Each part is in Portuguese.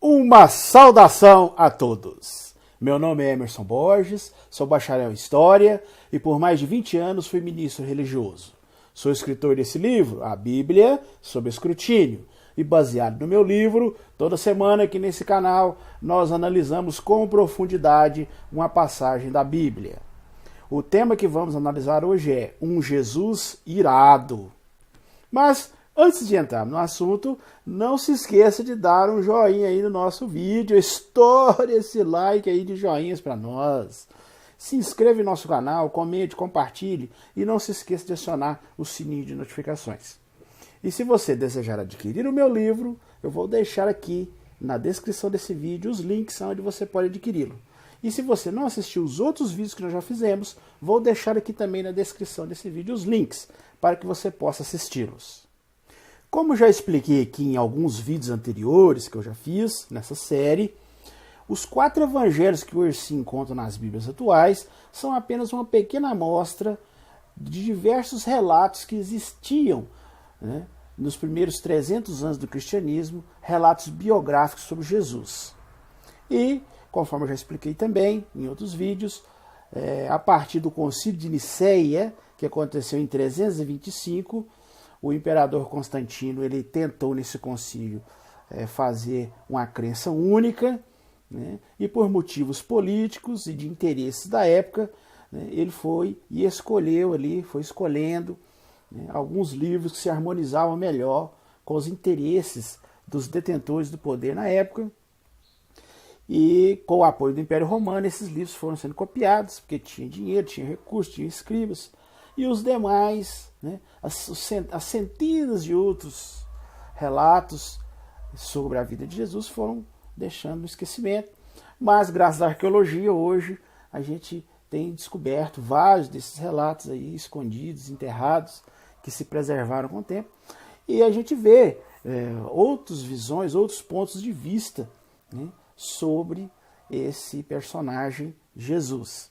Uma saudação a todos! Meu nome é Emerson Borges, sou bacharel em História e por mais de 20 anos fui ministro religioso. Sou escritor desse livro, a Bíblia sob Escrutínio, e baseado no meu livro, toda semana aqui nesse canal nós analisamos com profundidade uma passagem da Bíblia. O tema que vamos analisar hoje é um Jesus irado. Mas antes de entrar no assunto, não se esqueça de dar um joinha aí no nosso vídeo, estoure esse like aí de joinhas para nós. Se inscreva em nosso canal, comente, compartilhe e não se esqueça de acionar o sininho de notificações. E se você desejar adquirir o meu livro, eu vou deixar aqui na descrição desse vídeo os links onde você pode adquiri-lo. E se você não assistiu os outros vídeos que nós já fizemos, vou deixar aqui também na descrição desse vídeo os links para que você possa assisti-los. Como já expliquei aqui em alguns vídeos anteriores que eu já fiz nessa série, os 4 evangelhos que hoje se encontram nas Bíblias atuais são apenas uma pequena amostra de diversos relatos que existiam, né, nos primeiros 300 anos do cristianismo, relatos biográficos sobre Jesus. E, conforme eu já expliquei também em outros vídeos, a partir do Concílio de Nicéia, que aconteceu em 325, o imperador Constantino ele tentou nesse concílio fazer uma crença única, né, e por motivos políticos e de interesses da época, né, ele foi escolhendo, né, alguns livros que se harmonizavam melhor com os interesses dos detentores do poder na época. E com o apoio do Império Romano, esses livros foram sendo copiados, porque tinha dinheiro, tinha recursos, tinha escribas. E os demais, né, as centenas de outros relatos sobre a vida de Jesus foram deixando no esquecimento. Mas graças à arqueologia, hoje a gente tem descoberto vários desses relatos aí escondidos, enterrados, que se preservaram com o tempo. E a gente vê outras visões, outros pontos de vista, né, sobre esse personagem Jesus.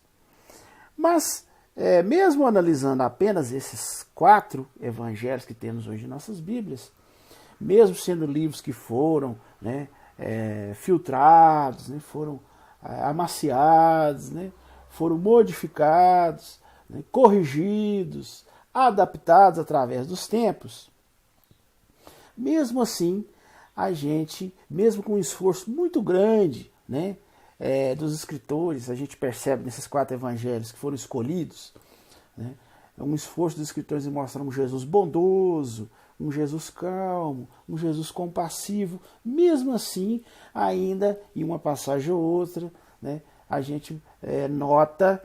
Mas, mesmo analisando apenas esses 4 evangelhos que temos hoje em nossas Bíblias, mesmo sendo livros que foram, né, filtrados, né, foram amaciados, né, foram modificados, né, corrigidos, adaptados através dos tempos, mesmo assim, a gente, mesmo com um esforço muito grande, né, dos escritores, a gente percebe nesses 4 evangelhos que foram escolhidos, né, um esforço dos escritores em mostrar um Jesus bondoso, um Jesus calmo, um Jesus compassivo. Mesmo assim, ainda em uma passagem ou outra, né, a gente nota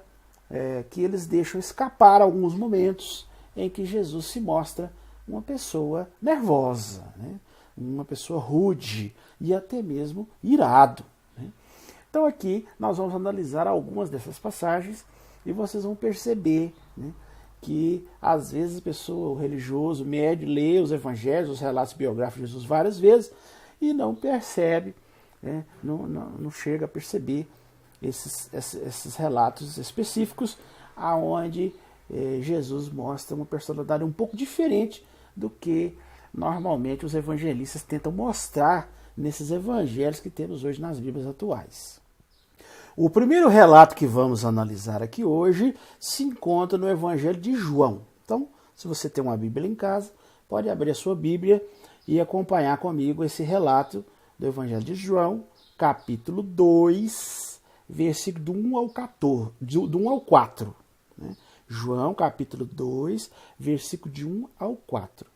que eles deixam escapar alguns momentos em que Jesus se mostra uma pessoa nervosa, né, uma pessoa rude e até mesmo irado, né? Então aqui nós vamos analisar algumas dessas passagens e vocês vão perceber, né, que às vezes a pessoa, o religioso, médio, lê os evangelhos, os relatos biográficos de Jesus várias vezes e não percebe, né, não chega a perceber esses relatos específicos aonde Jesus mostra uma personalidade um pouco diferente do que normalmente os evangelistas tentam mostrar nesses evangelhos que temos hoje nas Bíblias atuais. O primeiro relato que vamos analisar aqui hoje se encontra no Evangelho de João. Então, se você tem uma Bíblia em casa, pode abrir a sua Bíblia e acompanhar comigo esse relato do Evangelho de João, capítulo 2, versículo do 1 ao 14, do 1 ao 4. Né? João, capítulo 2, versículo de 1 ao 4.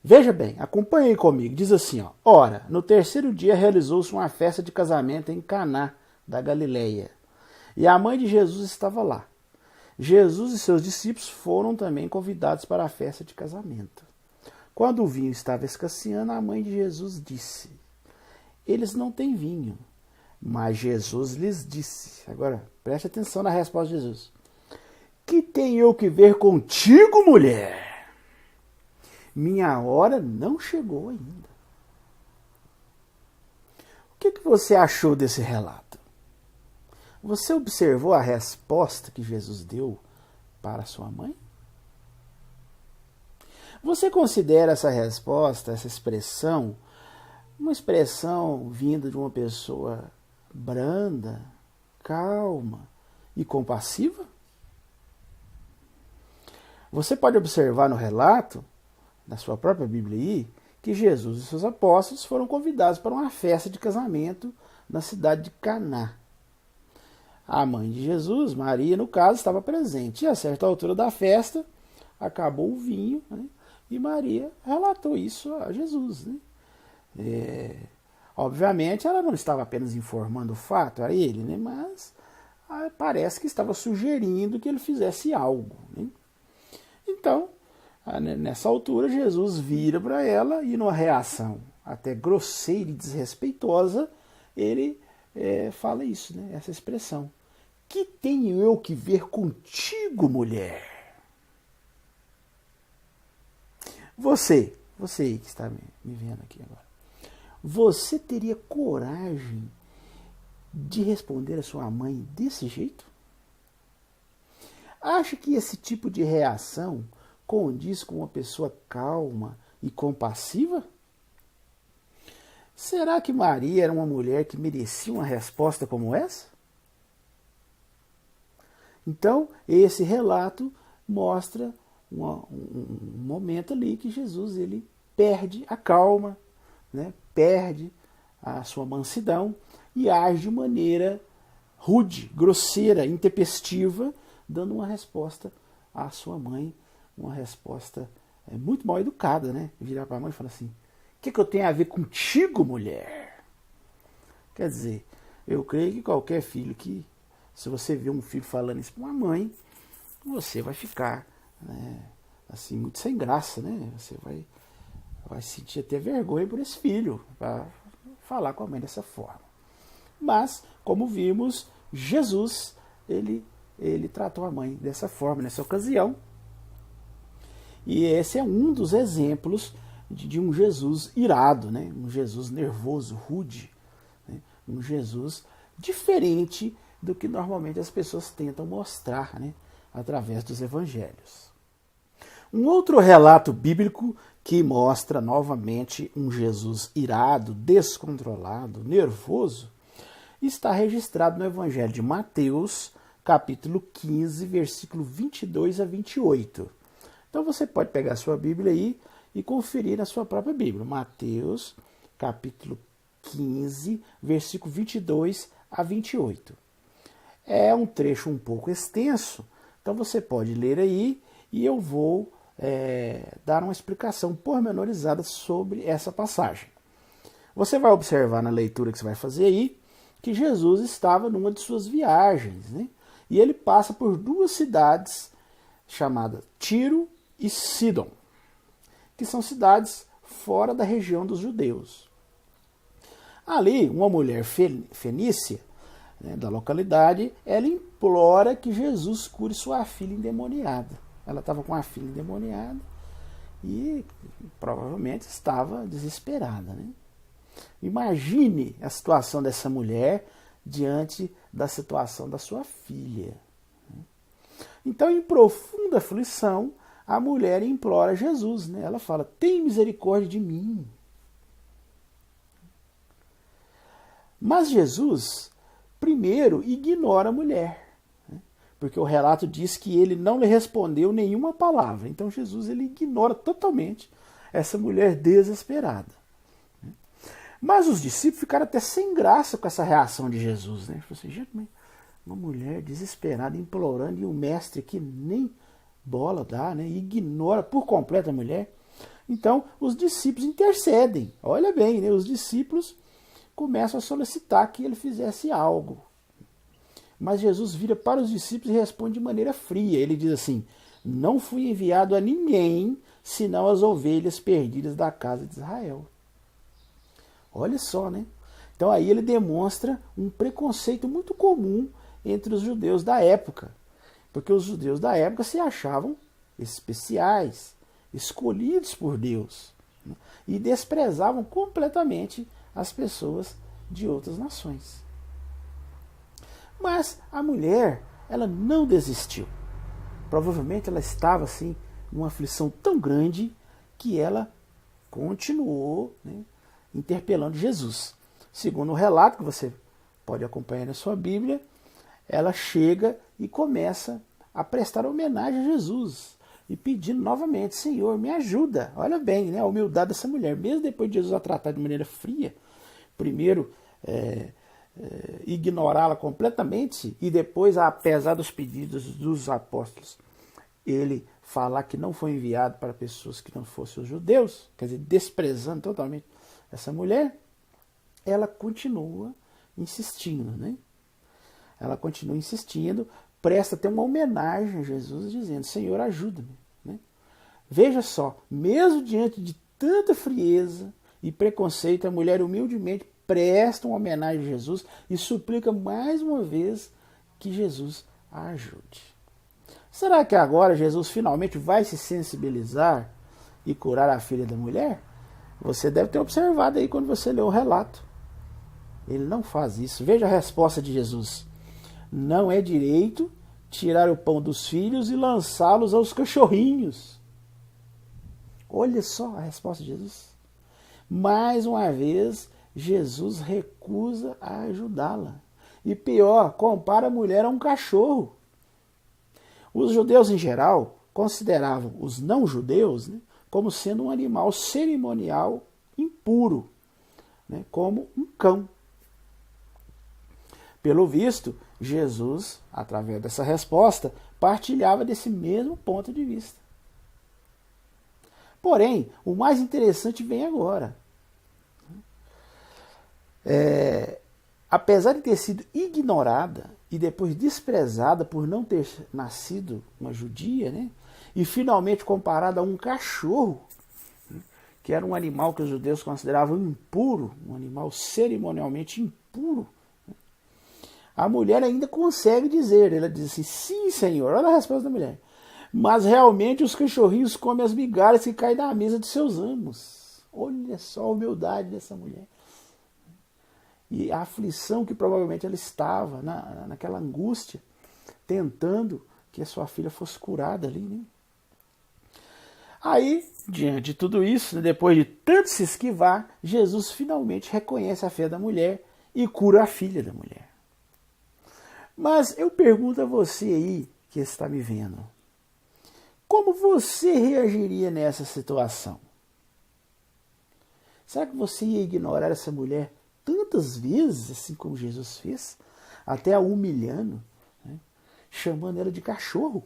Veja bem, acompanhe comigo, diz assim, ó: Ora, no terceiro dia realizou-se uma festa de casamento em Caná da Galileia, e a mãe de Jesus estava lá. Jesus e seus discípulos foram também convidados para a festa de casamento. Quando o vinho estava escasseando, a mãe de Jesus disse: Eles não têm vinho. Mas Jesus lhes disse, agora preste atenção na resposta de Jesus: Que tenho eu que ver contigo, mulher? Minha hora não chegou ainda. O que você achou desse relato? Você observou a resposta que Jesus deu para sua mãe? Você considera essa resposta, essa expressão, uma expressão vinda de uma pessoa branda, calma e compassiva? Você pode observar no relato, na sua própria Bíblia aí, que Jesus e seus apóstolos foram convidados para uma festa de casamento na cidade de Caná. A mãe de Jesus, Maria, no caso, estava presente. E a certa altura da festa, acabou o vinho, né? E Maria relatou isso a Jesus, né? Obviamente, ela não estava apenas informando o fato a ele, né? Mas parece que estava sugerindo que ele fizesse algo, né? Então, nessa altura, Jesus vira para ela e, numa reação até grosseira e desrespeitosa, ele fala isso, né? Essa expressão. Que tenho eu que ver contigo, mulher? Você que está me vendo aqui agora, você teria coragem de responder a sua mãe desse jeito? Acha que esse tipo de reação condiz com uma pessoa calma e compassiva? Será que Maria era uma mulher que merecia uma resposta como essa? Então, esse relato mostra um momento ali que Jesus ele perde a calma, né? Perde a sua mansidão e age de maneira rude, grosseira, intempestiva, dando uma resposta à sua mãe, uma resposta muito mal educada, né? Virar para a mãe e falar assim: o que eu tenho a ver contigo, mulher? Quer dizer, eu creio que qualquer filho que, se você vê um filho falando isso para uma mãe, você vai ficar, né, assim, muito sem graça, né? Você vai sentir até vergonha por esse filho, para falar com a mãe dessa forma. Mas, como vimos, Jesus, ele tratou a mãe dessa forma, nessa ocasião. E esse é um dos exemplos de um Jesus irado, né? Um Jesus nervoso, rude, né? Um Jesus diferente do que normalmente as pessoas tentam mostrar, né? Através dos evangelhos. Um outro relato bíblico que mostra novamente um Jesus irado, descontrolado, nervoso, está registrado no Evangelho de Mateus, capítulo 15, versículo 22 a 28. Então você pode pegar a sua Bíblia aí e conferir na sua própria Bíblia. Mateus, capítulo 15, versículo 22 a 28. É um trecho um pouco extenso, então você pode ler aí e eu vou dar uma explicação pormenorizada sobre essa passagem. Você vai observar na leitura que você vai fazer aí que Jesus estava numa de suas viagens, né? E ele passa por duas cidades chamadas Tiro e Sidom, que são cidades fora da região dos judeus. Ali, uma mulher fenícia, né, da localidade, ela implora que Jesus cure sua filha endemoniada. Ela estava com a filha endemoniada e provavelmente estava desesperada, né? Imagine a situação dessa mulher diante da situação da sua filha. Então, em profunda aflição, a mulher implora a Jesus, né? Ela fala: tem misericórdia de mim. Mas Jesus, primeiro, ignora a mulher, né? Porque o relato diz que ele não lhe respondeu nenhuma palavra. Então, Jesus ele ignora totalmente essa mulher desesperada. Mas os discípulos ficaram até sem graça com essa reação de Jesus, né? Falaram assim: gente, uma mulher desesperada, implorando, e o mestre que nem bola dá, né? Ignora por completo a mulher. Então, os discípulos intercedem. Olha bem, né? Os discípulos começam a solicitar que ele fizesse algo. Mas Jesus vira para os discípulos e responde de maneira fria. Ele diz assim: não fui enviado a ninguém, senão as ovelhas perdidas da casa de Israel. Olha só, né? Então aí ele demonstra um preconceito muito comum entre os judeus da época. Porque os judeus da época se achavam especiais, escolhidos por Deus, né? E desprezavam completamente as pessoas de outras nações. Mas a mulher, ela não desistiu. Provavelmente ela estava assim, numa aflição tão grande que ela continuou, né, interpelando Jesus. Segundo o relato que você pode acompanhar na sua Bíblia, ela chega e começa a prestar homenagem a Jesus e pedindo novamente: Senhor, me ajuda. Olha bem, né, a humildade dessa mulher. Mesmo depois de Jesus a tratar de maneira fria, primeiro ignorá-la completamente e depois, apesar dos pedidos dos apóstolos, ele falar que não foi enviado para pessoas que não fossem os judeus, quer dizer, desprezando totalmente essa mulher, ela continua insistindo, né? Ela continua insistindo, presta até uma homenagem a Jesus, dizendo: Senhor, ajuda-me. Né? Veja só, mesmo diante de tanta frieza e preconceito, a mulher humildemente presta uma homenagem a Jesus e suplica mais uma vez que Jesus a ajude. Será que agora Jesus finalmente vai se sensibilizar e curar a filha da mulher? Você deve ter observado aí quando você leu o relato. Ele não faz isso. Veja a resposta de Jesus: não é direito tirar o pão dos filhos e lançá-los aos cachorrinhos. Olha só a resposta de Jesus. Mais uma vez, Jesus recusa a ajudá-la. E pior, compara a mulher a um cachorro. Os judeus em geral consideravam os não-judeus, né, como sendo um animal cerimonial impuro, né, como um cão. Pelo visto, Jesus, através dessa resposta, partilhava desse mesmo ponto de vista. Porém, o mais interessante vem agora. Apesar de ter sido ignorada e depois desprezada por não ter nascido uma judia, né, e finalmente comparada a um cachorro, né, que era um animal que os judeus consideravam impuro, um animal cerimonialmente impuro, a mulher ainda consegue dizer, ela diz assim: sim, Senhor. Olha a resposta da mulher: mas realmente os cachorrinhos comem as migalhas que caem da mesa de seus amos. Olha só a humildade dessa mulher. E a aflição que provavelmente ela estava, naquela angústia, tentando que a sua filha fosse curada ali, né? Aí, diante de tudo isso, depois de tanto se esquivar, Jesus finalmente reconhece a fé da mulher e cura a filha da mulher. Mas eu pergunto a você aí que está me vendo: como você reagiria nessa situação? Será que você ia ignorar essa mulher tantas vezes, assim como Jesus fez, até a humilhando, né, chamando ela de cachorro?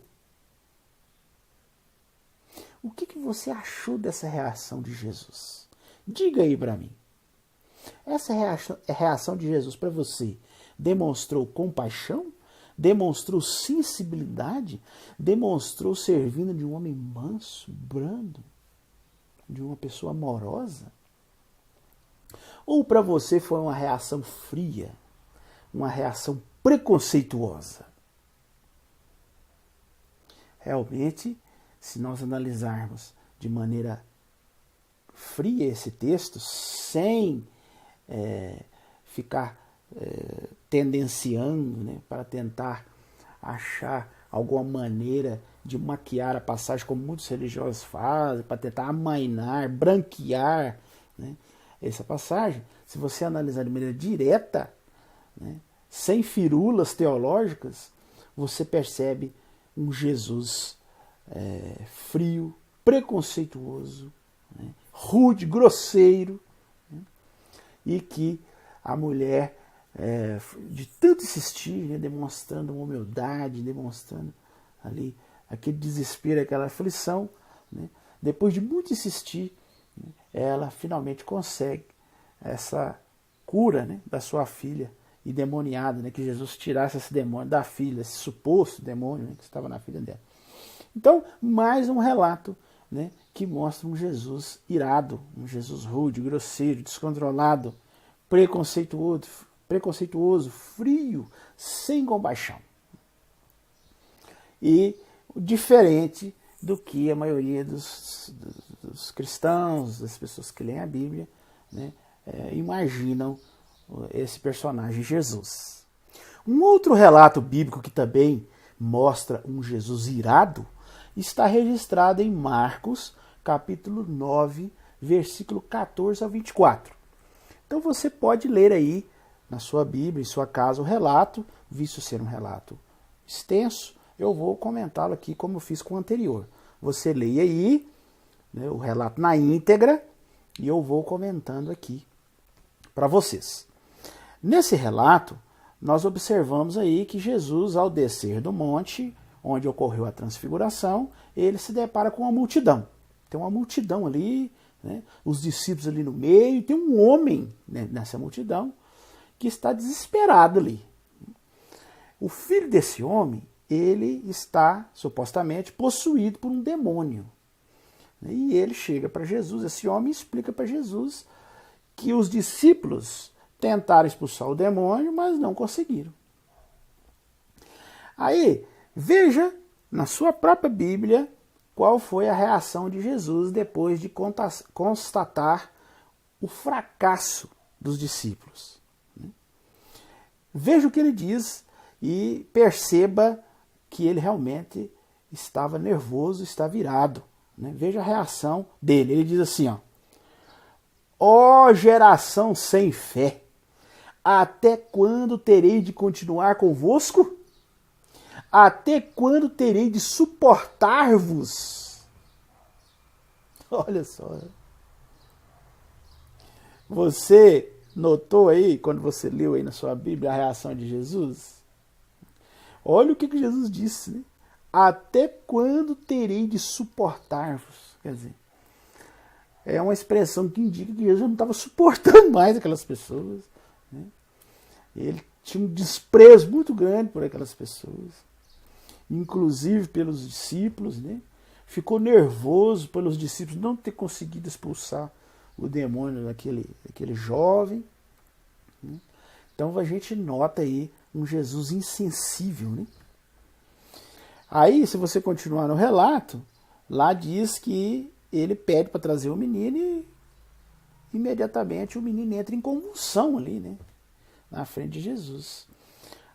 O que você achou dessa reação de Jesus? Diga aí para mim. Essa reação de Jesus para você demonstrou compaixão? Demonstrou sensibilidade? Demonstrou servindo de um homem manso, brando? De uma pessoa amorosa? Ou para você foi uma reação fria? Uma reação preconceituosa? Realmente, se nós analisarmos de maneira fria esse texto, sem ficar tendenciando, né, para tentar achar alguma maneira de maquiar a passagem, como muitos religiosos fazem, para tentar amainar, branquear, né, essa passagem, se você analisar de maneira direta, né, sem firulas teológicas, você percebe um Jesus frio, preconceituoso, né, rude, grosseiro, né, e que a mulher, de tanto insistir, né, demonstrando uma humildade, demonstrando ali aquele desespero, aquela aflição, né, depois de muito insistir, né, ela finalmente consegue essa cura, né, da sua filha endemoniada, né, que Jesus tirasse esse demônio da filha, esse suposto demônio, né, que estava na filha dela. Então, mais um relato, né, que mostra um Jesus irado, um Jesus rude, grosseiro, descontrolado, preconceituoso, frio, sem compaixão. E diferente do que a maioria dos cristãos, das pessoas que leem a Bíblia, né, imaginam esse personagem Jesus. Um outro relato bíblico que também mostra um Jesus irado está registrado em Marcos, capítulo 9, versículo 14 ao 24. Então você pode ler aí na sua Bíblia, em sua casa, o relato, visto ser um relato extenso, eu vou comentá-lo aqui como eu fiz com o anterior. Você leia aí, né, o relato na íntegra e eu vou comentando aqui para vocês. Nesse relato, nós observamos aí que Jesus, ao descer do monte, onde ocorreu a transfiguração, ele se depara com uma multidão. Tem uma multidão ali, né, os discípulos ali no meio, tem um homem, né, nessa multidão que está desesperado ali. O filho desse homem, ele está supostamente possuído por um demônio. E ele chega para Jesus, esse homem explica para Jesus que os discípulos tentaram expulsar o demônio, mas não conseguiram. Aí, veja na sua própria Bíblia qual foi a reação de Jesus depois de constatar o fracasso dos discípulos. Veja o que ele diz e perceba que ele realmente estava nervoso, está virado. Veja a reação dele. Ele diz assim, ó geração sem fé, até quando terei de continuar convosco? Até quando terei de suportar-vos? Olha só. Você notou aí, quando você leu aí na sua Bíblia, a reação de Jesus? Olha o que Jesus disse, né? Até quando terei de suportar-vos? Quer dizer, é uma expressão que indica que Jesus não estava suportando mais aquelas pessoas. Né? Ele tinha um desprezo muito grande por aquelas pessoas, inclusive pelos discípulos, né? Ficou nervoso pelos discípulos não ter conseguido expulsar o demônio daquele jovem. Né? Então a gente nota aí um Jesus insensível. Né? Aí, se você continuar no relato, lá diz que ele pede para trazer o menino e imediatamente o menino entra em convulsão ali, né? Na frente de Jesus.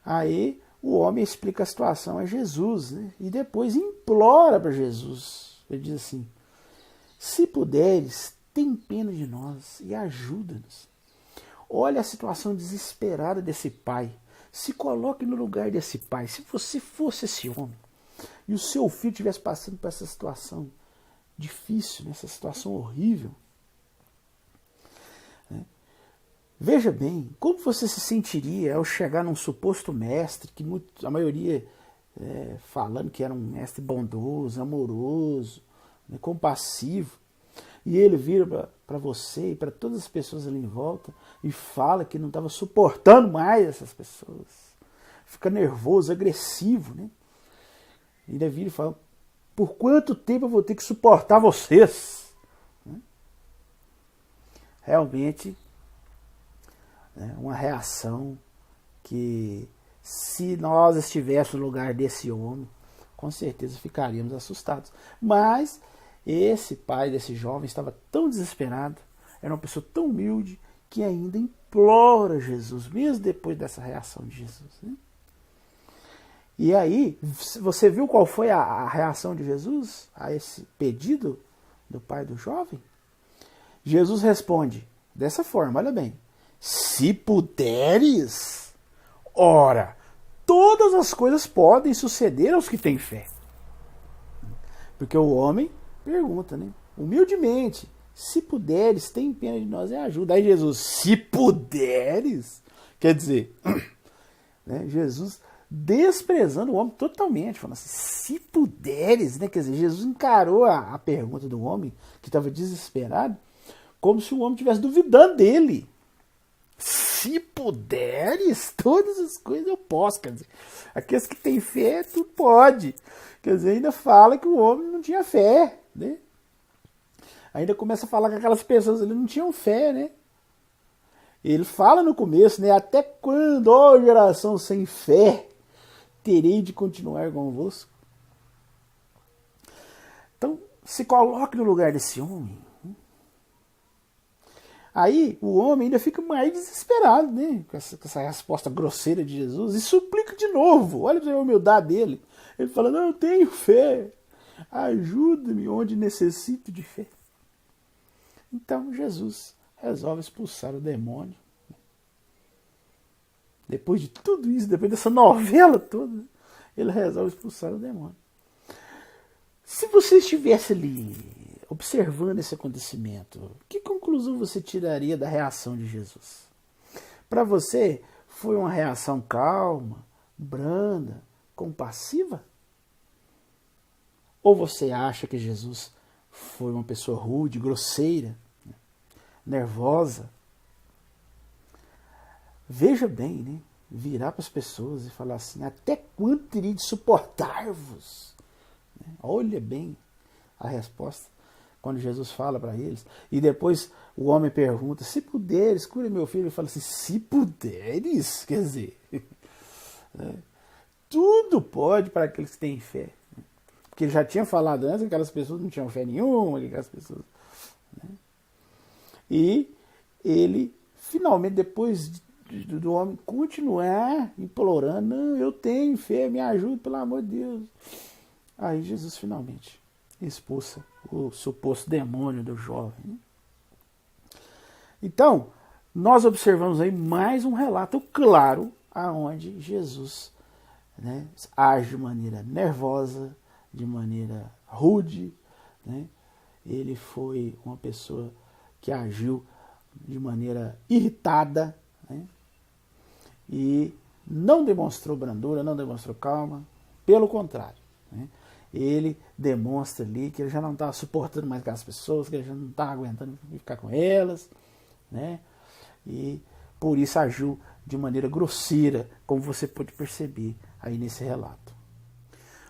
Aí o homem explica a situação a Jesus, né? E depois implora para Jesus. Ele diz assim, se puderes, tem pena de nós e ajuda-nos. Olha a situação desesperada desse pai. Se coloque no lugar desse pai. Se você fosse esse homem e o seu filho estivesse passando por essa situação difícil, nessa situação horrível, né? Veja bem, como você se sentiria ao chegar num suposto mestre, que a maioria falando que era um mestre bondoso, amoroso, né, compassivo, e ele vira para você e para todas as pessoas ali em volta e fala que não estava suportando mais essas pessoas. Fica nervoso, agressivo, né? E ainda vira e fala, por quanto tempo eu vou ter que suportar vocês? Realmente é uma reação que, se nós estivéssemos no lugar desse homem, com certeza ficaríamos assustados. Mas esse pai desse jovem estava tão desesperado, era uma pessoa tão humilde, que ainda implora Jesus, mesmo depois dessa reação de Jesus. Né? E aí, você viu qual foi a reação de Jesus a esse pedido do pai do jovem? Jesus responde dessa forma, olha bem. Se puderes, ora, todas as coisas podem suceder aos que têm fé. Porque o homem pergunta, né? Humildemente, se puderes, tem pena de nós e ajuda. Aí Jesus, se puderes, quer dizer, né, Jesus desprezando o homem totalmente, falando assim, se puderes, né? Quer dizer, Jesus encarou a pergunta do homem, que estava desesperado, como se o homem estivesse duvidando dele. Se puderes, todas as coisas eu posso. Quer dizer, aqueles que têm fé, tu pode. Quer dizer, ainda fala que o homem não tinha fé, né? Ainda começa a falar que aquelas pessoas ali não tinham fé, né? Ele fala no começo, né? Até quando, ó geração sem fé, terei de continuar convosco? Então, se coloque no lugar desse homem. Aí o homem ainda fica mais desesperado, né? Com essa resposta grosseira de Jesus e suplica de novo. Olha para a humildade dele. Ele fala, não, eu tenho fé. Ajuda-me onde necessito de fé. Então Jesus resolve expulsar o demônio. Depois de tudo isso, depois dessa novela toda, ele resolve expulsar o demônio. Se você estivesse ali observando esse acontecimento, que conclusão você tiraria da reação de Jesus? Para você, foi uma reação calma, branda, compassiva? Ou você acha que Jesus foi uma pessoa rude, grosseira, nervosa? Veja bem, né? Virar para as pessoas e falar assim: até quando teria de suportar-vos? Olha bem a resposta quando Jesus fala para eles. E depois o homem pergunta: se puderes, cure meu filho. Ele fala assim: se puderes, quer dizer, tudo pode para aqueles que têm fé. Porque ele já tinha falado antes que aquelas pessoas não tinham fé nenhuma, aquelas pessoas. E ele, finalmente, depois do homem continuar implorando: não, eu tenho fé, me ajude, pelo amor de Deus. Aí Jesus finalmente expulsa o suposto demônio do jovem. Então, nós observamos aí mais um relato claro aonde Jesus, né, age de maneira nervosa, de maneira rude, né? Ele foi uma pessoa que agiu de maneira irritada, né? E não demonstrou brandura, não demonstrou calma, pelo contrário, né? Ele demonstra ali que ele já não está suportando mais aquelas pessoas, que ele já não está aguentando ficar com elas, né? E por isso agiu de maneira grosseira, como você pode perceber aí nesse relato.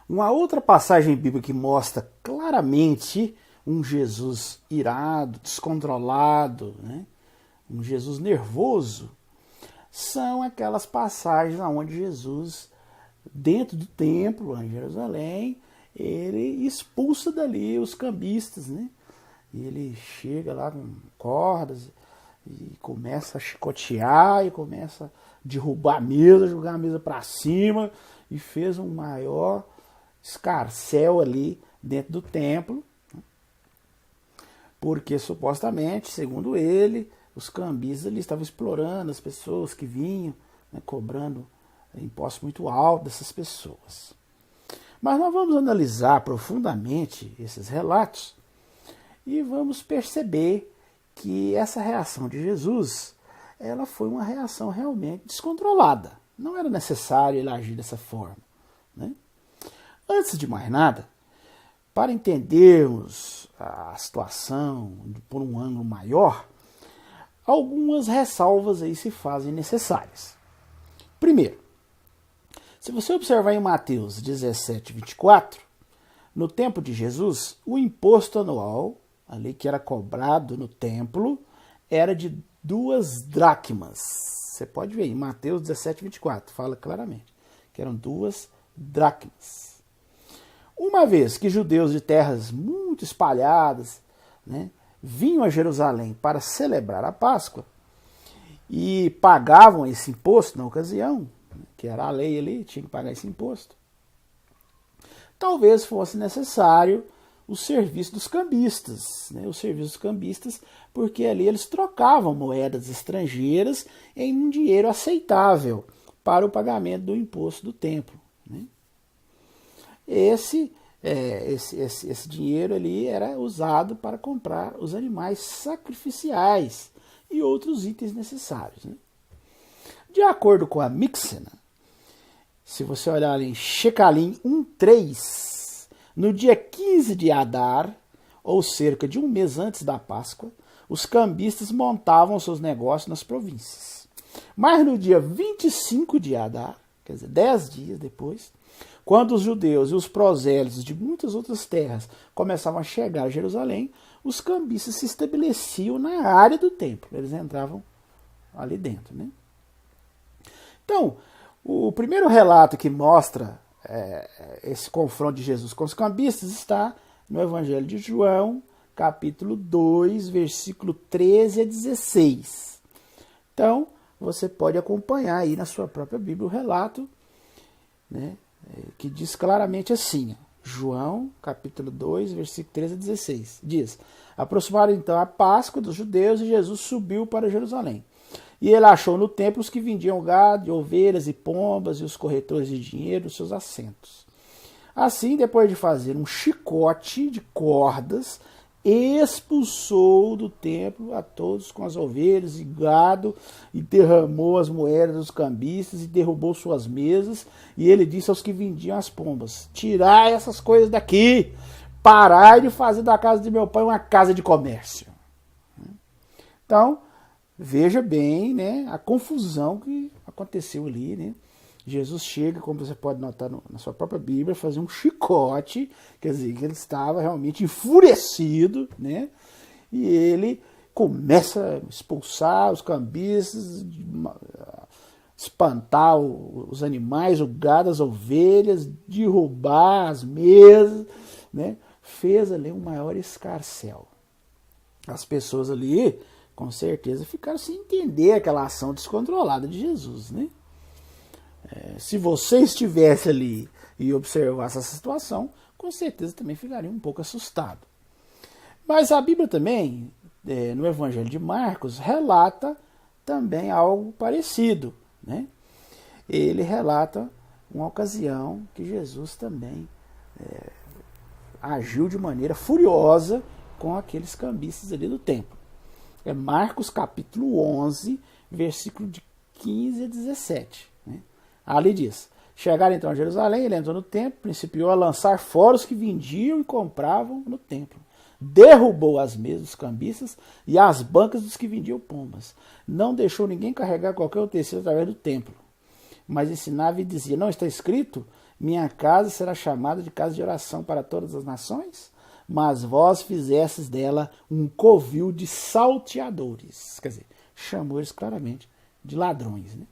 Uma outra passagem bíblica que mostra claramente um Jesus irado, descontrolado, né? Um Jesus nervoso, são aquelas passagens onde Jesus, dentro do templo, lá em Jerusalém, ele expulsa dali os cambistas, né? E ele chega lá com cordas e começa a chicotear e começa a derrubar a mesa, jogar a mesa para cima, e fez um maior escarcéu ali dentro do templo, porque supostamente, segundo ele, os cambistas ali estavam explorando as pessoas que vinham, né, cobrando impostos muito altos dessas pessoas. Mas nós vamos analisar profundamente esses relatos e vamos perceber que essa reação de Jesus, ela foi uma reação realmente descontrolada. Não era necessário ele agir dessa forma, né? Antes de mais nada, para entendermos a situação por um ângulo maior, algumas ressalvas aí se fazem necessárias. Primeiro, se você observar em Mateus 17, 24, no tempo de Jesus, o imposto anual, ali que era cobrado no templo, era de 2 dracmas. Você pode ver em Mateus 17, 24, fala claramente que eram 2 dracmas. Uma vez que judeus de terras muito espalhadas, né, vinham a Jerusalém para celebrar a Páscoa e pagavam esse imposto na ocasião, que era a lei ali, tinha que pagar esse imposto, talvez fosse necessário o serviço dos cambistas, né, o serviço dos cambistas, porque ali eles trocavam moedas estrangeiras em um dinheiro aceitável para o pagamento do imposto do templo, né? Esse dinheiro ali era usado para comprar os animais sacrificiais e outros itens necessários, né? De acordo com a Mixena, se você olhar em Shecalim 1,3, no dia 15 de Adar, ou cerca de um mês antes da Páscoa, os cambistas montavam seus negócios nas províncias. Mas no dia 25 de Adar, quer dizer, 10 dias depois, quando os judeus e os prosélitos de muitas outras terras começavam a chegar a Jerusalém, os cambistas se estabeleciam na área do templo. Eles entravam ali dentro, né? Então, o primeiro relato que mostra esse confronto de Jesus com os cambistas está no Evangelho de João, capítulo 2, versículo 13 a 16. Então, você pode acompanhar aí na sua própria Bíblia o relato, né, que diz claramente assim: João, capítulo 2, versículo 13 a 16. Diz: aproximaram então a Páscoa dos judeus e Jesus subiu para Jerusalém. E ele achou no templo os que vendiam gado, ovelhas e pombas e os corretores de dinheiro nos seus assentos. Assim, depois de fazer um chicote de cordas, expulsou do templo a todos com as ovelhas e gado, e derramou as moedas dos cambistas, e derrubou suas mesas, e ele disse aos que vendiam as pombas: tirai essas coisas daqui, parai de fazer da casa de meu pai uma casa de comércio. Então, veja bem, né, a confusão que aconteceu ali, né? Jesus chega, como você pode notar na sua própria Bíblia, fazer um chicote, quer dizer, que ele estava realmente enfurecido, né? E ele começa a expulsar os cambistas, espantar os animais, o gado, as ovelhas, derrubar as mesas, né? Fez ali um maior escarcéu. As pessoas ali, com certeza, ficaram sem entender aquela ação descontrolada de Jesus, né? Se você estivesse ali e observasse essa situação, com certeza também ficaria um pouco assustado. Mas a Bíblia também, no Evangelho de Marcos, relata também algo parecido, né? Ele relata uma ocasião que Jesus também agiu de maneira furiosa com aqueles cambistas ali do templo. É Marcos capítulo 11, versículo de 15 a 17. Né? Ali diz: chegaram então a Jerusalém, ele entrou no templo, principiou a lançar fora os que vendiam e compravam no templo. Derrubou as mesas dos cambistas e as bancas dos que vendiam pombas. Não deixou ninguém carregar qualquer utensílio através do templo. Mas ensinava e dizia: não está escrito, minha casa será chamada de casa de oração para todas as nações? Mas vós fizestes dela um covil de salteadores. Quer dizer, chamou eles claramente de ladrões, né?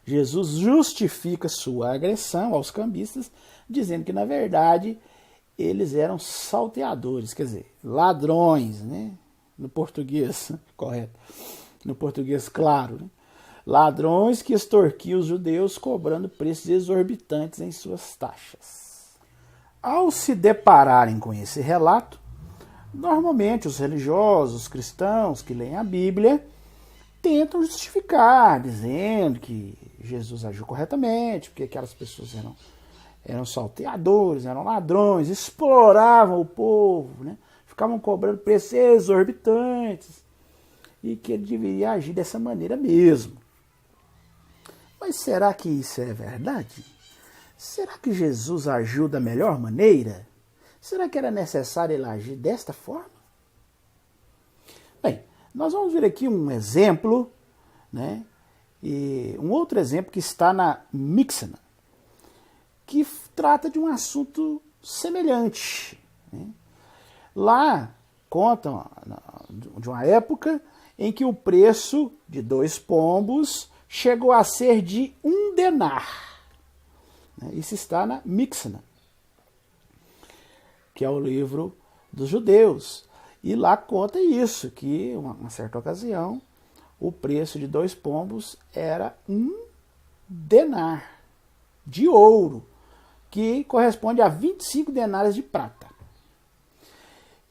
Jesus justifica sua agressão aos cambistas, dizendo que, na verdade, eles eram salteadores, quer dizer, ladrões, né? No português correto, no português claro, né? Ladrões que extorquiam os judeus cobrando preços exorbitantes em suas taxas. Ao se depararem com esse relato, normalmente os religiosos, os cristãos que leem a Bíblia, tentam justificar, dizendo que Jesus agiu corretamente, porque aquelas pessoas eram salteadores, eram ladrões, exploravam o povo, né? Ficavam cobrando preços exorbitantes, e que ele deveria agir dessa maneira mesmo. Mas será que isso é verdade? Será que Jesus agiu da melhor maneira? Será que era necessário ele agir desta forma? Bem, nós vamos ver aqui um exemplo, né? E um outro exemplo que está na Mixna, que trata de um assunto semelhante, né? Lá contam de uma época em que o preço de 2 pombos chegou a ser de 1 denar. Isso está na Mixna, que é o livro dos judeus. E lá conta isso, que uma certa ocasião o preço de 2 pombos era 1 denar de ouro, que corresponde a 25 denários de prata.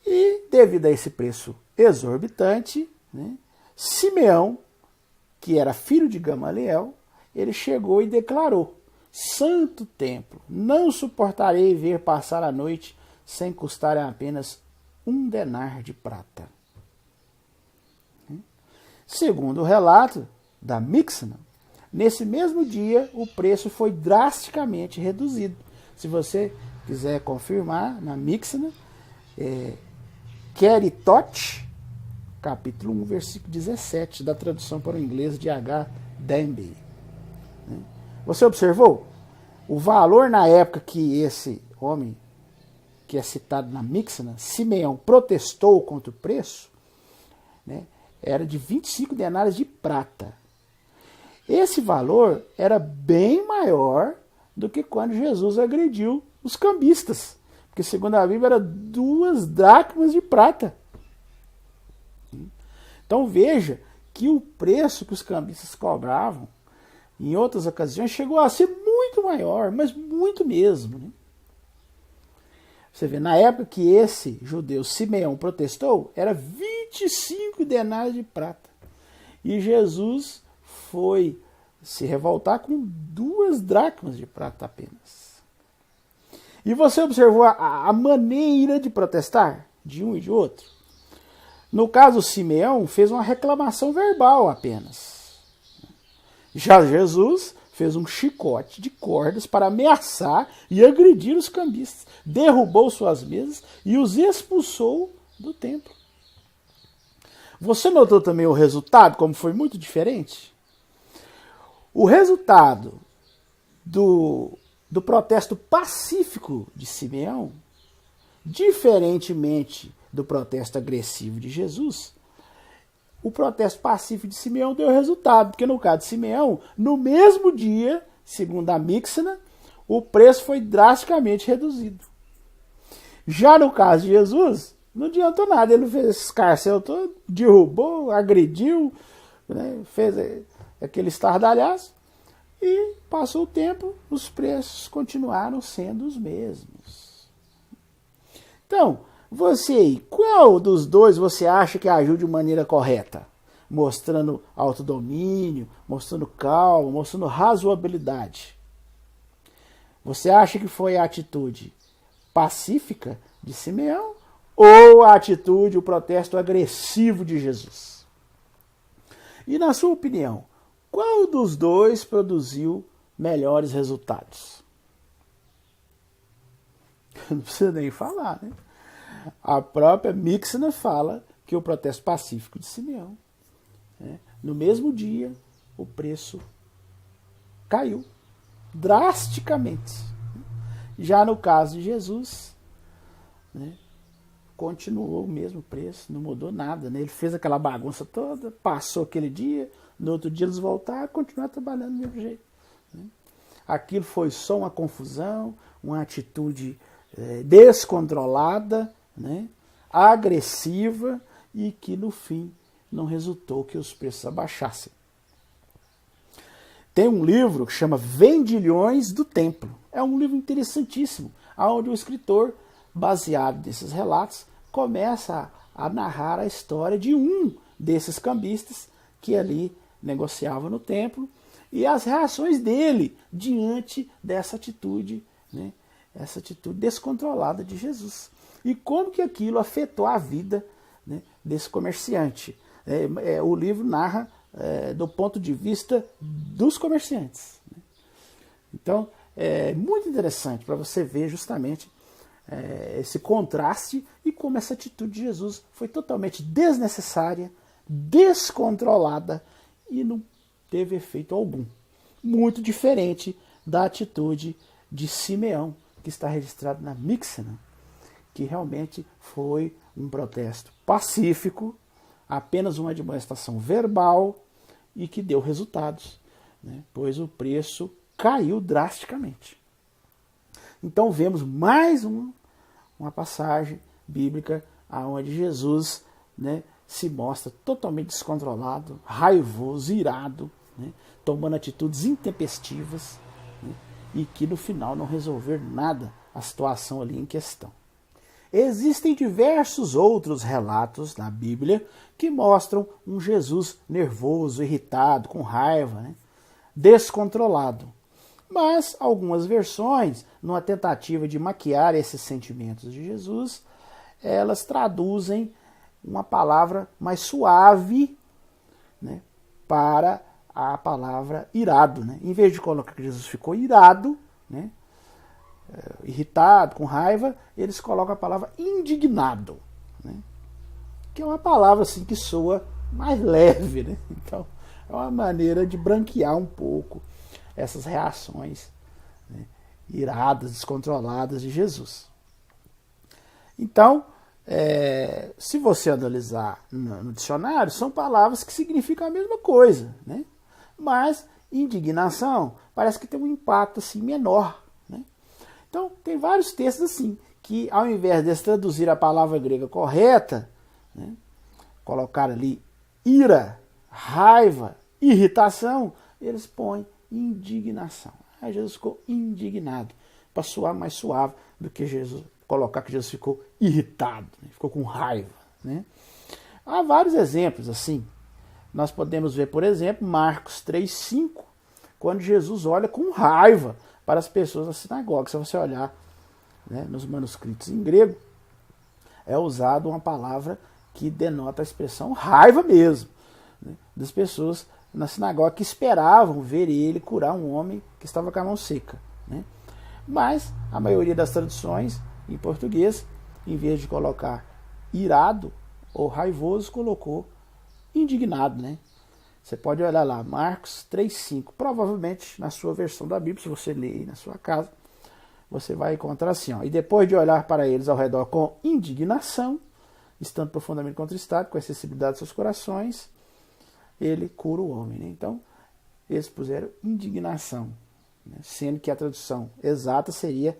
E devido a esse preço exorbitante, né, Simeão, que era filho de Gamaliel, ele chegou e declarou: santo templo, não suportarei ver passar a noite sem custar apenas 1 denar de prata. Segundo o relato da Mixna, nesse mesmo dia o preço foi drasticamente reduzido. Se você quiser confirmar, na Mixna, Keritot, capítulo 1, versículo 17, da tradução para o inglês de H. Denby. Você observou? O valor na época que esse homem, que é citado na Mixna, Simeão, protestou contra o preço, né, era de 25 denários de prata. Esse valor era bem maior do que quando Jesus agrediu os cambistas, porque segundo a Bíblia era 2 dracmas de prata. Então veja que o preço que os cambistas cobravam em outras ocasiões chegou a ser muito maior, mas muito mesmo, né? Você vê, na época que esse judeu Simeão protestou, era 25 denários de prata. E Jesus foi se revoltar com 2 dracmas de prata apenas. E você observou a maneira de protestar de um e de outro? No caso, Simeão fez uma reclamação verbal apenas. Já Jesus fez um chicote de cordas para ameaçar e agredir os cambistas. Derrubou suas mesas e os expulsou do templo. Você notou também o resultado, como foi muito diferente? O resultado do protesto pacífico de Simeão, diferentemente do protesto agressivo de Jesus, o protesto pacífico de Simeão deu resultado, porque no caso de Simeão, no mesmo dia, segundo a Mixna, o preço foi drasticamente reduzido. Já no caso de Jesus, não adiantou nada, ele fez esse escarcel todo, derrubou, agrediu, né, fez aquele estardalhaço, e passou o tempo, os preços continuaram sendo os mesmos. Então, você aí, qual dos dois você acha que agiu de maneira correta? Mostrando autodomínio, mostrando calma, mostrando razoabilidade. Você acha que foi a atitude pacífica de Simeão ou a atitude, o protesto agressivo de Jesus? E na sua opinião, qual dos dois produziu melhores resultados? Não precisa nem falar, né? A própria Mixna fala que o protesto pacífico de Simeão, né, no mesmo dia, o preço caiu drasticamente. Já no caso de Jesus, né, continuou o mesmo preço, não mudou nada. Né? Ele fez aquela bagunça toda, passou aquele dia, no outro dia eles voltaram e continuaram trabalhando do mesmo jeito. Né? Aquilo foi só uma confusão, uma atitude descontrolada, né, agressiva, e que no fim não resultou que os preços abaixassem. Tem um livro que chama Vendilhões do Templo. É um livro interessantíssimo, onde o escritor, baseado nesses relatos, começa a narrar a história de um desses cambistas que ali negociava no templo e as reações dele diante dessa atitude, né, essa atitude descontrolada de Jesus. E como que aquilo afetou a vida, né, desse comerciante. O livro narra do ponto de vista dos comerciantes. Né? Então, é muito interessante para você ver justamente esse contraste e como essa atitude de Jesus foi totalmente desnecessária, descontrolada e não teve efeito algum. Muito diferente da atitude de Simeão, que está registrado na Mixna, que realmente foi um protesto pacífico, apenas uma admoestação verbal e que deu resultados, né? Pois o preço caiu drasticamente. Então vemos mais uma passagem bíblica onde Jesus, né, se mostra totalmente descontrolado, raivoso, irado, né, tomando atitudes intempestivas, né, e que no final não resolver nada a situação ali em questão. Existem diversos outros relatos na Bíblia que mostram um Jesus nervoso, irritado, com raiva, né, descontrolado. Mas algumas versões, numa tentativa de maquiar esses sentimentos de Jesus, elas traduzem uma palavra mais suave, né, para a palavra irado. Né? Em vez de colocar que Jesus ficou irado, né, irritado, com raiva, eles colocam a palavra indignado, né? Que é uma palavra assim que soa mais leve, né? Então é uma maneira de branquear um pouco essas reações, né, iradas, descontroladas de Jesus. Então, se você analisar no dicionário, são palavras que significam a mesma coisa, né? Mas indignação parece que tem um impacto assim menor. Então, tem vários textos assim, que ao invés de traduzir a palavra grega correta, né, colocar ali ira, raiva, irritação, eles põem indignação. Aí Jesus ficou indignado, para soar mais suave do que Jesus, colocar que Jesus ficou irritado, né? Ficou com raiva, né? Há vários exemplos assim. Nós podemos ver, por exemplo, Marcos 3,5, quando Jesus olha com raiva para as pessoas da sinagoga. Se você olhar, né, nos manuscritos em grego, é usado uma palavra que denota a expressão raiva mesmo, né, das pessoas na sinagoga que esperavam ver ele curar um homem que estava com a mão seca, né? Mas a maioria das traduções em português, em vez de colocar irado ou raivoso, colocou indignado, né? Você pode olhar lá, Marcos 3,5. Provavelmente na sua versão da Bíblia, se você ler aí na sua casa, você vai encontrar assim, ó. E depois de olhar para eles ao redor com indignação, estando profundamente contristado, com a acessibilidade de seus corações, ele cura o homem, né? Então, eles puseram indignação, né? Sendo que a tradução exata seria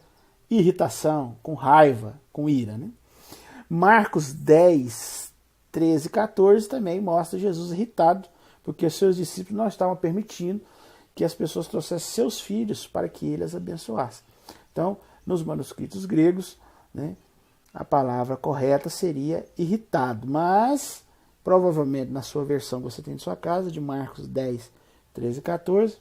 irritação, com raiva, com ira, né? Marcos 10, 13 e 14 também mostra Jesus irritado, porque seus discípulos não estavam permitindo que as pessoas trouxessem seus filhos para que ele as abençoasse. Então, nos manuscritos gregos, né, a palavra correta seria irritado, mas provavelmente na sua versão que você tem de sua casa, de Marcos 10, 13 e 14,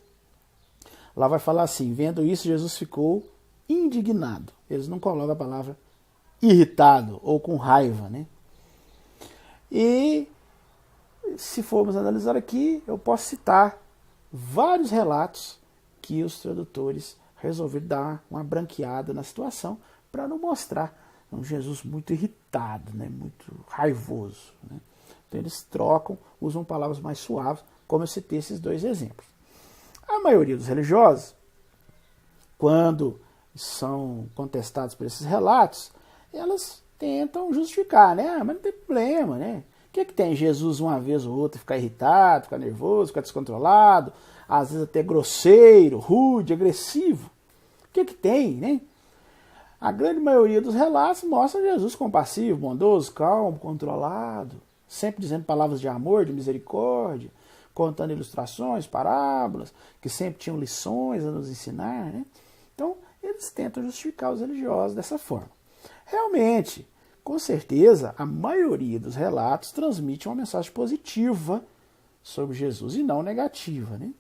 lá vai falar assim: vendo isso, Jesus ficou indignado. Eles não colocam a palavra irritado ou com raiva, né? E se formos analisar aqui, eu posso citar vários relatos que os tradutores resolveram dar uma branqueada na situação para não mostrar um Jesus muito irritado, né? Muito raivoso, né? Então eles trocam, usam palavras mais suaves, como eu citei esses dois exemplos. A maioria dos religiosos, quando são contestados por esses relatos, elas tentam justificar, né? Ah, mas não tem problema, né? O que tem Jesus uma vez ou outra ficar irritado, ficar nervoso, ficar descontrolado, às vezes até grosseiro, rude, agressivo? O que tem, né? A grande maioria dos relatos mostra Jesus compassivo, bondoso, calmo, controlado, sempre dizendo palavras de amor, de misericórdia, contando ilustrações, parábolas, que sempre tinham lições a nos ensinar, né? Então, eles tentam justificar os religiosos dessa forma. Realmente, com certeza, a maioria dos relatos transmite uma mensagem positiva sobre Jesus e não negativa, né?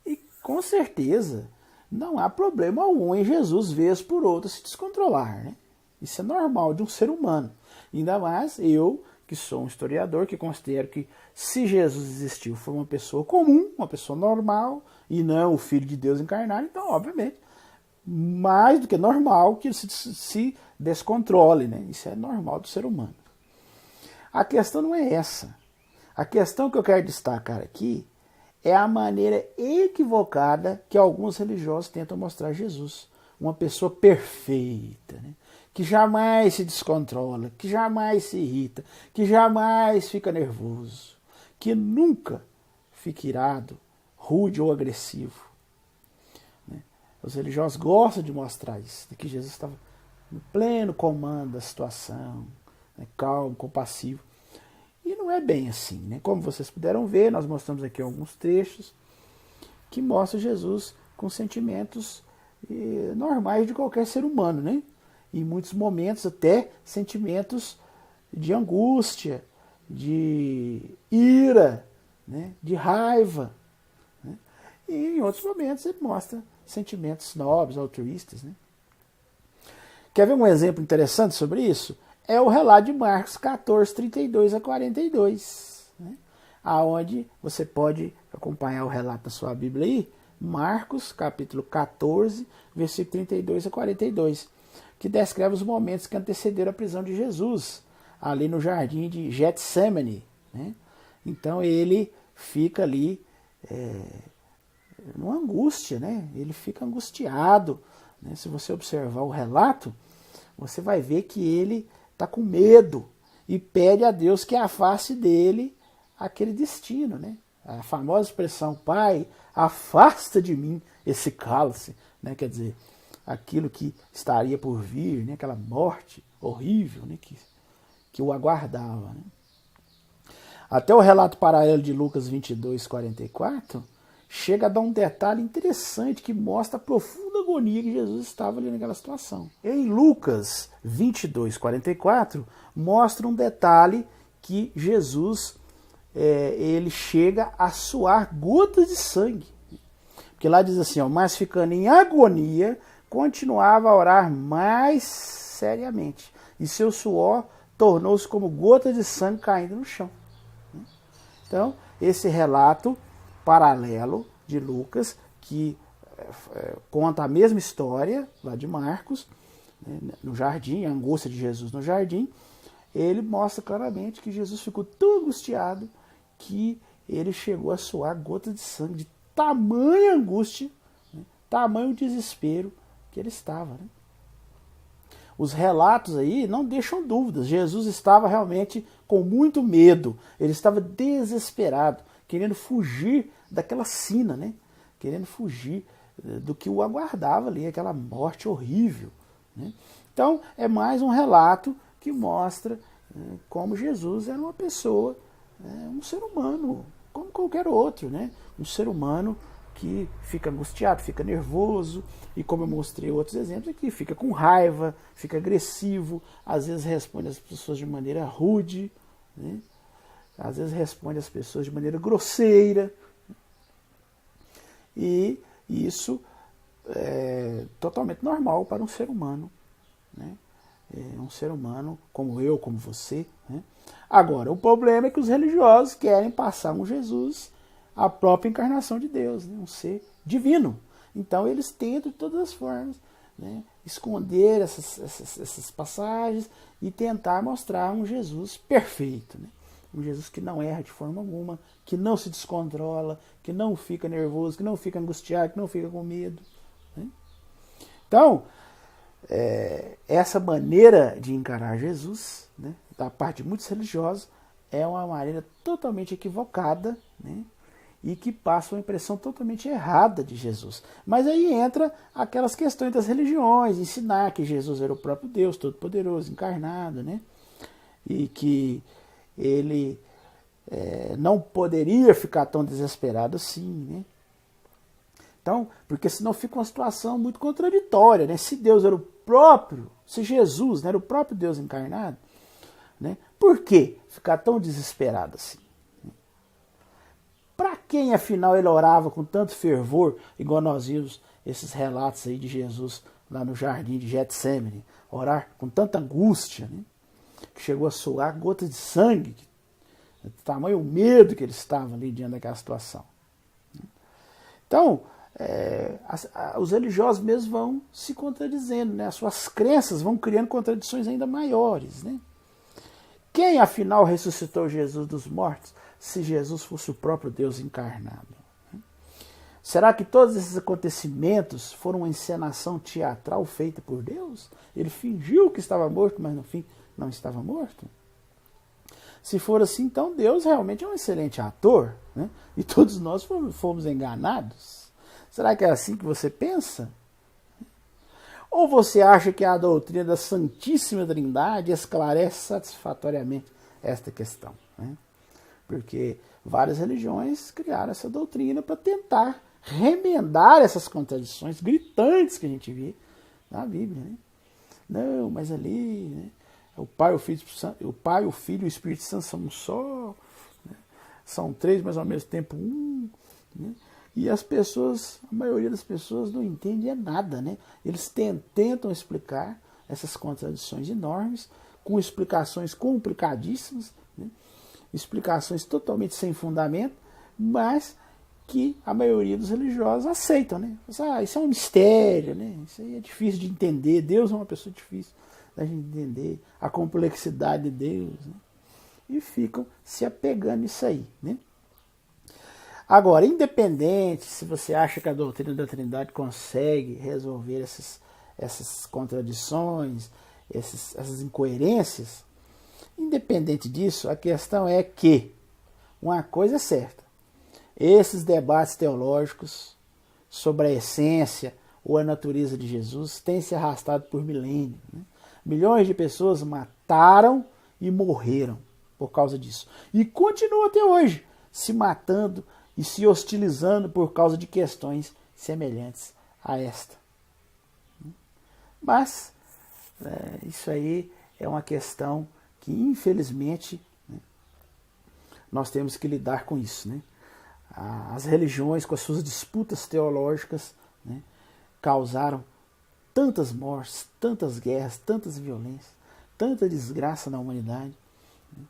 E com certeza não há problema algum em Jesus, vez por outra, se descontrolar, né? Isso é normal de um ser humano. Ainda mais eu, que sou um historiador, que considero que se Jesus existiu, foi uma pessoa comum, uma pessoa normal, e não o Filho de Deus encarnado, então, obviamente, mais do que normal que se descontrole, né? Isso é normal do ser humano. A questão não é essa. A questão que eu quero destacar aqui é a maneira equivocada que alguns religiosos tentam mostrar Jesus. Uma pessoa perfeita, né? Que jamais se descontrola, que jamais se irrita, que jamais fica nervoso, que nunca fica irado, rude ou agressivo. Os religiosos gostam de mostrar isso, de que Jesus estava no pleno comando da situação, né, calmo, compassivo. E não é bem assim, né? Como vocês puderam ver, nós mostramos aqui alguns trechos que mostram Jesus com sentimentos normais de qualquer ser humano, né? Em muitos momentos até sentimentos de angústia, de ira, né? De raiva, né? E em outros momentos ele mostra sentimentos nobres, altruístas, né? Quer ver um exemplo interessante sobre isso? É o relato de Marcos 14, 32 a 42, né? Aonde você pode acompanhar o relato na sua Bíblia aí, Marcos, capítulo 14, versículo 32 a 42, que descreve os momentos que antecederam a prisão de Jesus, ali no jardim de Getsemane, né? Então ele fica ali numa angústia, né? Ele fica angustiado, né? Se você observar o relato, você vai ver que ele está com medo e pede a Deus que afaste dele aquele destino, né? A famosa expressão, Pai, afasta de mim esse cálice, né? Quer dizer, aquilo que estaria por vir, né? Aquela morte horrível, né? que o aguardava, né? Até o relato paralelo de Lucas 22, 44, chega a dar um detalhe interessante que mostra a profunda agonia que Jesus estava ali naquela situação. Em Lucas 22:44, mostra um detalhe que Jesus ele chega a suar gotas de sangue. Porque lá diz assim, ó, mas ficando em agonia, continuava a orar mais seriamente. E seu suor tornou-se como gotas de sangue caindo no chão. Então, esse relato paralelo de Lucas, que conta a mesma história lá de Marcos, no jardim, a angústia de Jesus no jardim, ele mostra claramente que Jesus ficou tão angustiado que ele chegou a suar gotas de sangue, de tamanha angústia, tamanho desespero que ele estava. Os relatos aí não deixam dúvidas. Jesus estava realmente com muito medo, ele estava desesperado, querendo fugir daquela sina, querendo fugir do que o aguardava ali, aquela morte horrível. Então, é mais um relato que mostra como Jesus era uma pessoa, um ser humano, como qualquer outro, um ser humano que fica angustiado, fica nervoso, e como eu mostrei outros exemplos aqui, fica com raiva, fica agressivo, às vezes responde às pessoas de maneira rude, às vezes responde às pessoas de maneira grosseira, e isso é totalmente normal para um ser humano, um ser humano como eu, como você. Agora, o problema é que os religiosos querem passar um Jesus, a própria encarnação de Deus, um ser divino. Então eles tentam de todas as formas esconder essas passagens e tentar mostrar um Jesus perfeito, um Jesus que não erra de forma alguma, que não se descontrola, que não fica nervoso, que não fica angustiado, que não fica com medo. Então, essa maneira de encarar Jesus, da parte de muitos religiosos, é uma maneira totalmente equivocada, e que passa uma impressão totalmente errada de Jesus. Mas aí entra aquelas questões das religiões, ensinar que Jesus era o próprio Deus, todo-poderoso, encarnado, e que ele não poderia ficar tão desesperado assim, Então, porque senão fica uma situação muito contraditória, Se Deus era o próprio, se Jesus era o próprio Deus encarnado, por que ficar tão desesperado assim? Para quem, afinal, ele orava com tanto fervor, igual nós vimos esses relatos aí de Jesus lá no jardim de Getsemane, orar com tanta angústia, que chegou a suar gotas de sangue, do tamanho medo que ele estava ali diante daquela situação. Então, os religiosos mesmo vão se contradizendo, as suas crenças vão criando contradições ainda maiores. Quem, afinal, ressuscitou Jesus dos mortos, se Jesus fosse o próprio Deus encarnado? Será que todos esses acontecimentos foram uma encenação teatral feita por Deus? Ele fingiu que estava morto, mas no fim não estava morto? Se for assim, então Deus realmente é um excelente ator, e todos nós fomos enganados. Será que é assim que você pensa? Ou você acha que a doutrina da Santíssima Trindade esclarece satisfatoriamente esta questão? Porque várias religiões criaram essa doutrina para tentar remendar essas contradições gritantes que a gente vê na Bíblia. Não, mas ali o Pai, o Filho e o Espírito Santo são um só, são três, mas ao mesmo tempo um. E as pessoas, a maioria das pessoas não entende nada. Eles tentam explicar essas contradições enormes com explicações complicadíssimas, explicações totalmente sem fundamento, mas que a maioria dos religiosos aceitam. Isso é um mistério, isso aí é difícil de entender, Deus é uma pessoa difícil da gente entender, a complexidade de Deus, e ficam se apegando nisso aí. Agora, independente se você acha que a doutrina da Trindade consegue resolver essas contradições, essas incoerências, independente disso, a questão é que uma coisa é certa: esses debates teológicos sobre a essência ou a natureza de Jesus têm se arrastado por milênios. Milhões de pessoas mataram e morreram por causa disso. E continuam até hoje se matando e se hostilizando por causa de questões semelhantes a esta. Mas isso aí é uma questão que, infelizmente, né, nós temos que lidar com isso. Né? As religiões, com as suas disputas teológicas, né, causaram tantas mortes, tantas guerras, tantas violências, tanta desgraça na humanidade, né,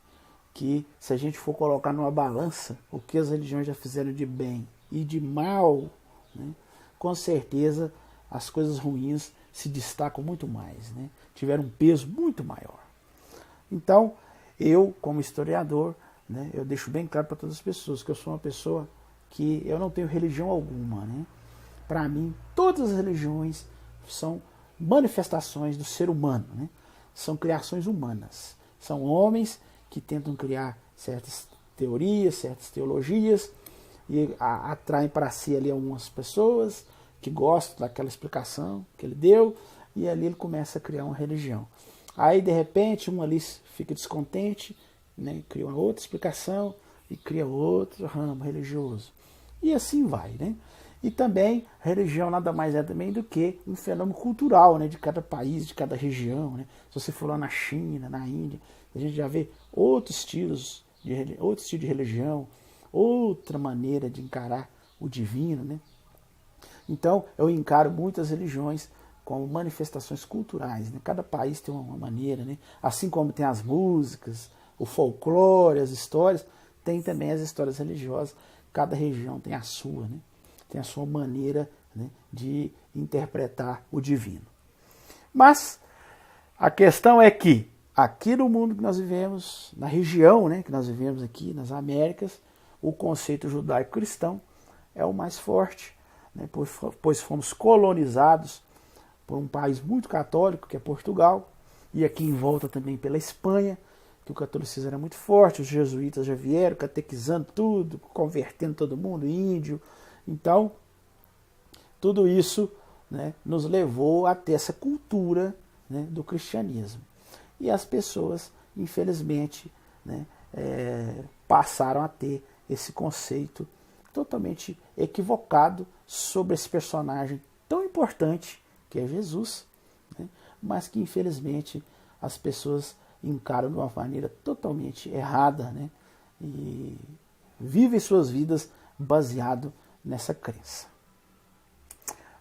que se a gente for colocar numa balança o que as religiões já fizeram de bem e de mal, né, com certeza as coisas ruins se destacam muito mais, né, tiveram um peso muito maior. Então, eu, como historiador, né, eu deixo bem claro para todas as pessoas que eu sou uma pessoa que eu não tenho religião alguma. Né? Para mim, todas as religiões são manifestações do ser humano, né? São criações humanas. São homens que tentam criar certas teorias, certas teologias e atraem para si ali algumas pessoas que gostam daquela explicação que ele deu e ali ele começa a criar uma religião. Aí, de repente, um ali fica descontente, né? Cria uma outra explicação e cria outro ramo religioso. E assim vai, né? E também, a religião nada mais é também do que um fenômeno cultural, né, de cada país, de cada região. Né? Se você for lá na China, na Índia, a gente já vê outros estilos outro estilo de religião, outra maneira de encarar o divino. Né? Então, eu encaro muitas religiões como manifestações culturais. Né? Cada país tem uma maneira, né? Assim como tem as músicas, o folclore, as histórias, tem também as histórias religiosas. Cada região tem a sua, né? Tem a sua maneira, né, de interpretar o divino. Mas a questão é que aqui no mundo que nós vivemos, na região, né, que nós vivemos aqui, nas Américas, o conceito judaico-cristão é o mais forte, né, pois fomos colonizados por um país muito católico, que é Portugal, e aqui em volta também pela Espanha, que o catolicismo era muito forte, os jesuítas já vieram catequizando tudo, convertendo todo mundo, índio. Então, tudo isso, né, nos levou a ter essa cultura, né, do cristianismo. E as pessoas, infelizmente, né, passaram a ter esse conceito totalmente equivocado sobre esse personagem tão importante que é Jesus, né, mas que, infelizmente, as pessoas encaram de uma maneira totalmente errada, né, e vivem suas vidas baseado nessa crença.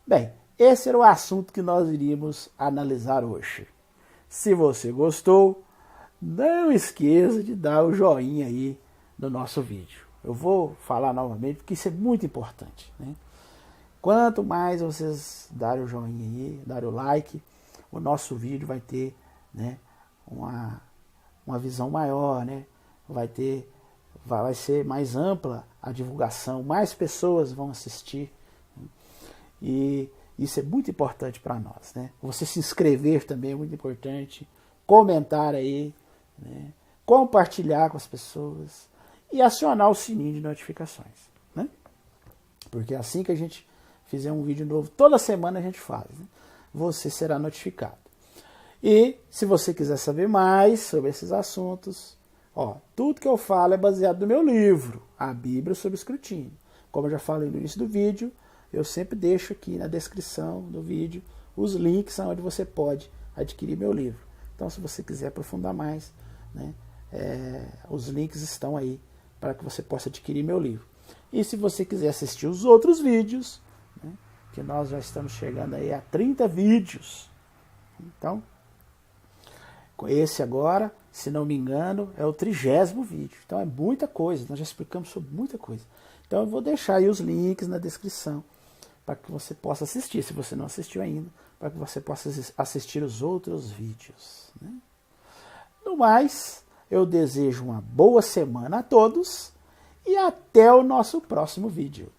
Bem, esse era o assunto que nós iríamos analisar hoje. Se você gostou, não esqueça de dar o joinha aí no nosso vídeo. Eu vou falar novamente porque isso é muito importante, né? Quanto mais vocês darem o joinha aí, darem o like, o nosso vídeo vai ter, né, uma visão maior, né? Vai ser mais ampla a divulgação, mais pessoas vão assistir. Né? E isso é muito importante para nós. Né? Você se inscrever também é muito importante, comentar aí, né? Compartilhar com as pessoas e acionar o sininho de notificações. Né? Porque assim que a gente fizer um vídeo novo, toda semana a gente faz, né? Você será notificado. E se você quiser saber mais sobre esses assuntos, tudo que eu falo é baseado no meu livro, A Bíblia sob Escrutínio. Como eu já falei no início do vídeo, eu sempre deixo aqui na descrição do vídeo os links onde você pode adquirir meu livro. Então, se você quiser aprofundar mais, né, os links estão aí para que você possa adquirir meu livro. E se você quiser assistir os outros vídeos, né, que nós já estamos chegando aí a 30 vídeos. Então, esse agora, se não me engano, é o 30º vídeo. Então é muita coisa, nós já explicamos sobre muita coisa. Então eu vou deixar aí os links na descrição para que você possa assistir, se você não assistiu ainda, para que você possa assistir os outros vídeos. Né? No mais, eu desejo uma boa semana a todos e até o nosso próximo vídeo.